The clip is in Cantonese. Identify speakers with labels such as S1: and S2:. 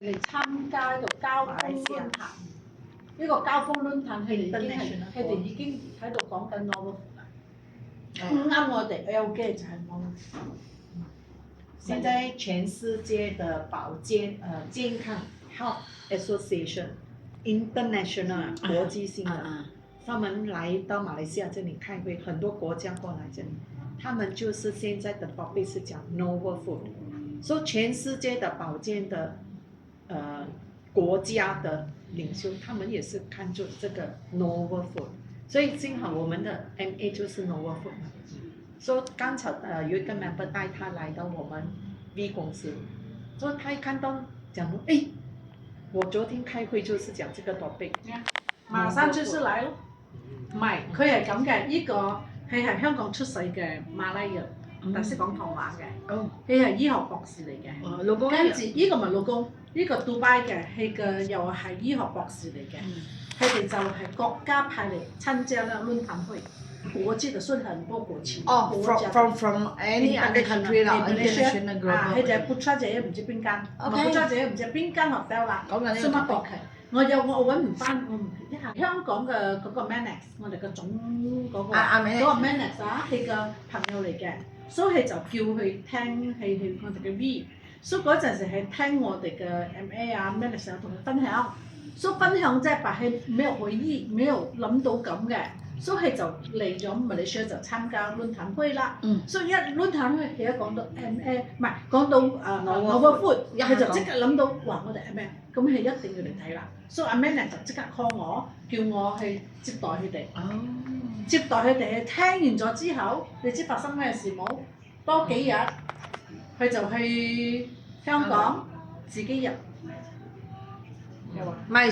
S1: 嚟參加一個交鋒論壇，呢個交鋒論壇佢哋已經喺度講緊 novel food 啦。咁啱我哋 LG 就係 novel food。
S2: 现在全世界的健康 Health Association International 国际性的，他们来到马来西亚这里开会，很多国家过来这里，他们就是现在的 topic 是讲 novel food， 所以全世界的保健的国家的领袖，他们也是看重这个 novel food， 所以幸好我们的 MA 就是 novel food。所以刚才有一个 member 带他来到我们 V 公司，所以他一看到讲，哎，我昨天開會就是講這個 topic，
S1: 馬上就是嚟咯。唔係，佢係咁嘅，呢個佢係香港出世嘅馬拉人，但識講唐話嘅。佢係醫學博士嚟嘅。
S2: 老公
S1: 跟住呢個唔係老公，呢個杜拜嘅，佢嘅又係醫學博士嚟嘅。佢哋就係國家派嚟參加呢個論壇會。國際的是很多國旗。
S3: from any other country 啦 ，international group。
S1: 佢就係 Putra 姐唔知邊間，Putra 姐唔知邊間學校啦。數碼博旗，我揾唔翻，我唔一下香港嘅嗰個 Manex， 我哋嘅總嗰個 Manex 啊，佢嘅朋友嚟嘅，所以佢就叫佢聽佢我哋嘅 V， 所以嗰陣時係聽我哋嘅 MA 啊 Manex 啊同佢分享，所以分享即係白係沒有回憶，沒有諗到咁嘅。所以就嚟咗馬來西亞就參加論壇會啦。所以一論壇會，佢一講到 MA， 唔係講到novel food， 佢就即刻諗到話我哋 MA， 咁佢一定要嚟睇啦。所以阿 Manny 就即刻 call 我，叫我去接待佢哋。接待佢哋，聽完咗之後，你知發生咩事冇？多幾日，佢就去香港自己入。
S3: 賣